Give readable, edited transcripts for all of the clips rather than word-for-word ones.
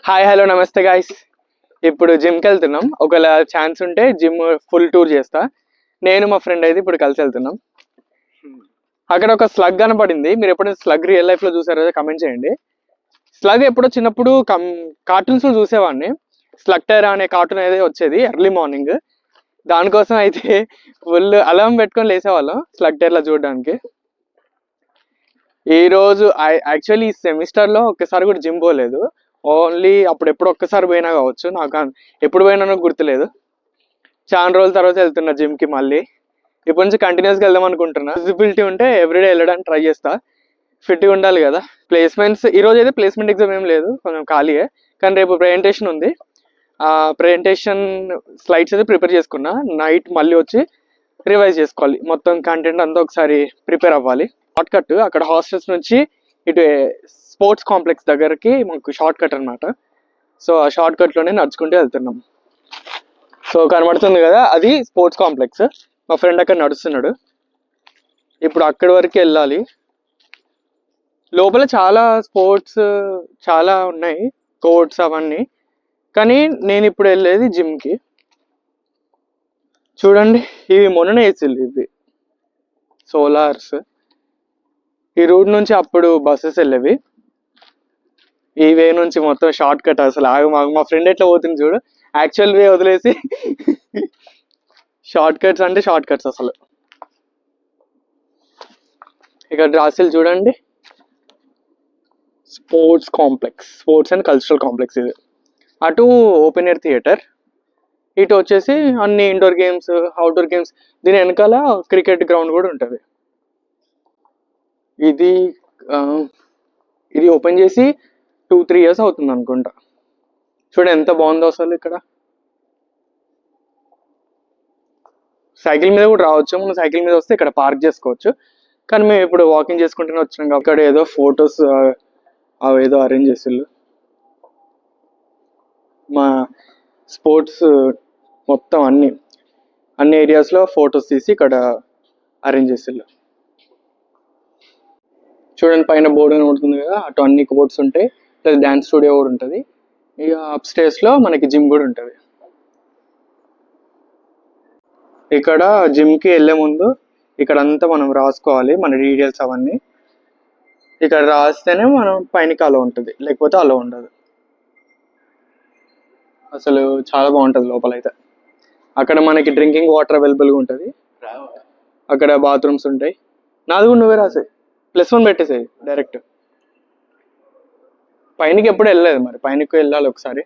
Hi hello నమస్తే guys. ఇప్పుడు జిమ్కి వెళ్తున్నాం. ఒకవేళ ఛాన్స్ ఉంటే జిమ్ ఫుల్ టూర్ చేస్తా. నేను మా ఫ్రెండ్ అయితే ఇప్పుడు కలిసి వెళ్తున్నాం. అక్కడ ఒక స్లగ్ కనపడింది. మీరు ఎప్పుడైనా స్లగ్ రియల్ లైఫ్లో చూసారో కమెంట్ చేయండి. స్లగ్ ఎప్పుడో చిన్నప్పుడు కార్టూన్స్ చూసేవాడిని. స్లగ్ టైరా అనే కార్టూన్ అయితే వచ్చేది ఎర్లీ మార్నింగ్. దానికోసం అయితే ఫుల్ అలారం పెట్టుకొని లేసేవాళ్ళం స్లగ్ టైర్లో చూడడానికి. ఈరోజు యాక్చువల్లీ ఈ సెమిస్టర్లో ఒక్కసారి కూడా జిమ్ పోలేదు. ఓన్లీ అప్పుడు ఎప్పుడు ఒక్కసారి పోయినా కావచ్చు, నాకు ఎప్పుడు పోయినా గుర్తులేదు. చాలా రోజుల తర్వాత వెళ్తున్నా జిమ్కి. మళ్ళీ ఇప్పటి నుంచి కంటిన్యూస్గా వెళ్దాం అనుకుంటున్నా. విజిబిలిటీ ఉంటే ఎవ్రీడే వెళ్ళడానికి ట్రై చేస్తా. ఫిట్గా ఉండాలి కదా. ప్లేస్మెంట్స్ ఈరోజు అయితే ప్లేస్మెంట్ ఎగ్జామ్ ఏం లేదు, కొంచెం ఖాళీయే. కానీ రేపు ప్రెజెంటేషన్ ఉంది. ఆ ప్రెజెంటేషన్ స్లైడ్స్ అయితే ప్రిపేర్ చేసుకున్నా. నైట్ మళ్ళీ వచ్చి రివైజ్ చేసుకోవాలి. మొత్తం కంటెంట్ అంతా ఒకసారి ప్రిపేర్ అవ్వాలి. షార్ట్ కట్ అక్కడ హాస్టల్స్ నుంచి ఇటు స్పోర్ట్స్ కాంప్లెక్స్ దగ్గరికి మాకు షార్ట్ కట్ అనమాట. సో ఆ షార్ట్ కట్లోనే నడుచుకుంటూ వెళ్తున్నాం. సో కనబడుతుంది కదా, అది స్పోర్ట్స్ కాంప్లెక్స్. మా ఫ్రెండ్ అక్కడ నడుస్తున్నాడు. ఇప్పుడు అక్కడి వరకు వెళ్ళాలి. లోపల చాలా స్పోర్ట్స్ చాలా ఉన్నాయి, కోర్ట్స్ అవన్నీ. కానీ నేను ఇప్పుడు వెళ్ళేది జిమ్కి. చూడండి, ఇవి మొన్ననే వేసిల్లు, ఇవి సోలార్స్. ఈ రూట్ నుంచి అప్పుడు బస్సెస్ వెళ్ళేవి. ఈ వే నుంచి మొత్తం షార్ట్ కట్. అసలు మా ఫ్రెండ్ ఎట్లా పోతుంది చూడు, యాక్చువల్ వే వదిలేసి షార్ట్ కట్స్ అంటే షార్ట్ కట్స్ అసలు. ఇక్కడ రాసిల్ చూడండి, sports complex, sports and cultural complex. ఇది అటు ఓపెన్ ఎయిర్ థియేటర్, ఇటు వచ్చేసి అన్ని ఇండోర్ గేమ్స్, అవుట్డోర్ గేమ్స్. దీని వెనకాల క్రికెట్ గ్రౌండ్ కూడా ఉంటుంది. ఇది ఓపెన్ చేసి 2-3 years అవుతుంది అనుకుంటా. చూడండి ఎంత బాగుందో అసలు. ఇక్కడ సైకిల్ మీద కూడా రావచ్చు. మనం సైకిల్ మీద వస్తే ఇక్కడ పార్క్ చేసుకోవచ్చు. కానీ మేము ఇప్పుడు వాకింగ్ చేసుకుంటూనే వచ్చినాం కాబట్టి ఇక్కడ ఏదో ఫొటోస్ అవి ఏదో అరేంజ్ చేసిళ్ళు. మా స్పోర్ట్స్ మొత్తం అన్ని ఏరియాస్లో ఫొటోస్ తీసి ఇక్కడ అరేంజ్ చేసిళ్ళు. చూడండి పైన బోర్డు కనబడుతుంది కదా, అటు అన్ని కోర్ట్స్ ఉంటాయి, ప్లస్ డ్యాన్స్ స్టూడియో కూడా ఉంటుంది. ఇక అప్ స్టేర్స్లో మనకి జిమ్ కూడా ఉంటుంది. ఇక్కడ జిమ్కి వెళ్ళే ముందు ఇక్కడంతా మనం రాసుకోవాలి మన డీటెయిల్స్ అవన్నీ. ఇక్కడ రాస్తేనే మనం పైనకి అలో ఉంటుంది, లేకపోతే అలో ఉండదు. అసలు చాలా బాగుంటుంది లోపలైతే. అక్కడ మనకి డ్రింకింగ్ వాటర్ అవైలబుల్గా ఉంటుంది. అక్కడ బాత్రూమ్స్ ఉంటాయి. నాది కూడా నువ్వే రాసే, +1 పెట్టేసేది డైరెక్ట్. పైనకి ఎప్పుడు వెళ్ళలేదు, మరి పైనకి వెళ్ళాలి ఒకసారి.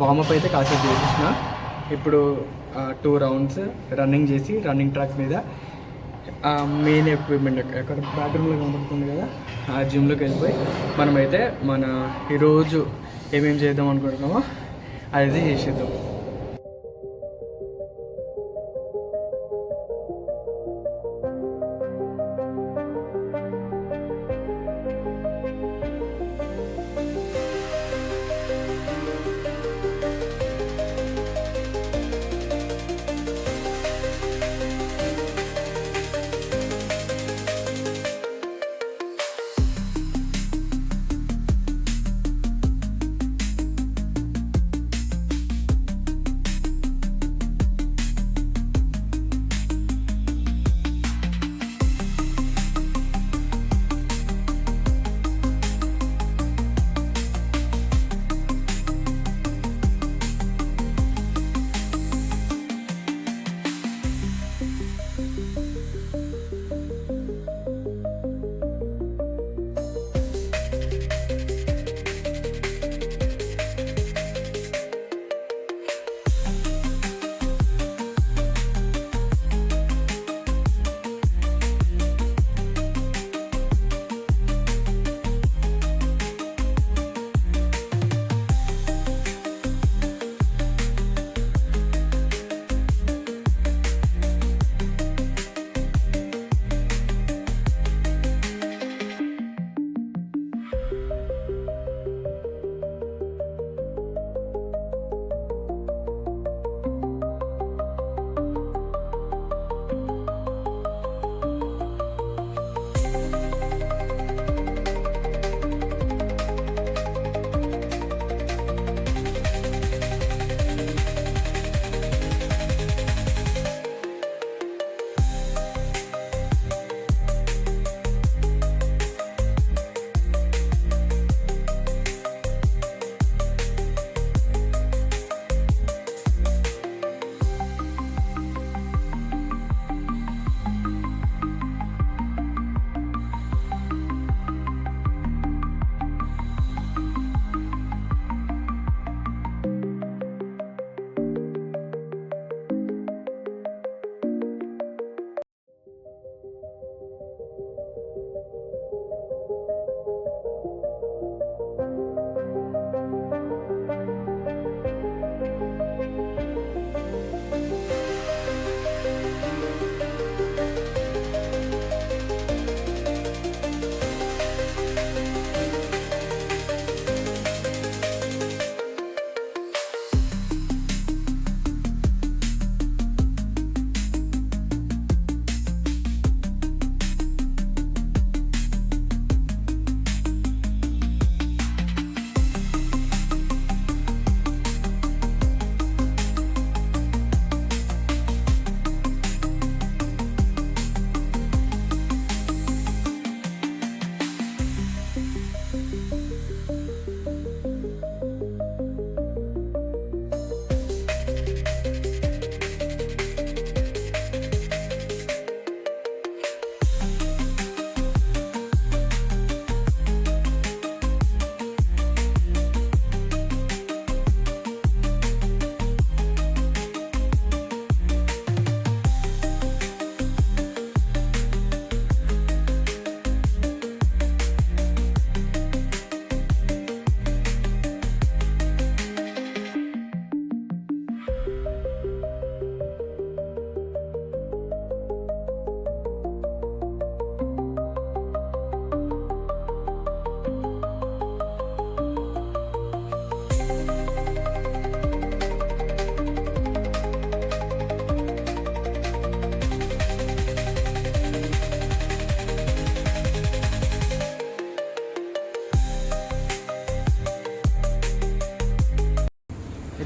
వామప్ అయితే కాసేపు చేసేసిన. ఇప్పుడు 2 రౌండ్స్ రన్నింగ్ చేసి రన్నింగ్ ట్రాక్ మీద మెయిన్ ఎక్విప్మెంట్ ఎక్కడ బ్యాడ్రూమ్లో కనబడుతుంది కదా, ఆ జిమ్లోకి వెళ్ళిపోయి మనమైతే మన ఈరోజు ఏమేమి చేద్దాం అనుకుంటున్నామో అది చేసేద్దాం.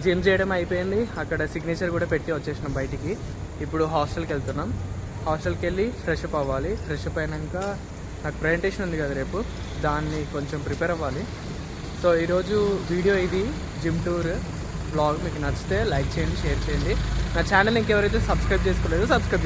జిమ్ చేయడం అయిపోయింది, అక్కడ సిగ్నేచర్ కూడా పెట్టి వచ్చేసినాం బయటికి. ఇప్పుడు హాస్టల్కి వెళ్తున్నాం. హాస్టల్కి వెళ్ళి ఫ్రెష్ అప్ అవ్వాలి. ఫ్రెష్ అప్ అయినాక నాకు ప్రజెంటేషన్ ఉంది కదా రేపు, దాన్ని కొంచెం ప్రిపేర్ అవ్వాలి. సో ఈరోజు వీడియో ఇది జిమ్ టూర్ బ్లాగ్. మీకు నచ్చితే లైక్ చేయండి, షేర్ చేయండి. నా ఛానల్ ఇంకెవరైతే సబ్స్క్రైబ్ చేసుకోలేదో సబ్స్క్రైబ్ చేయండి.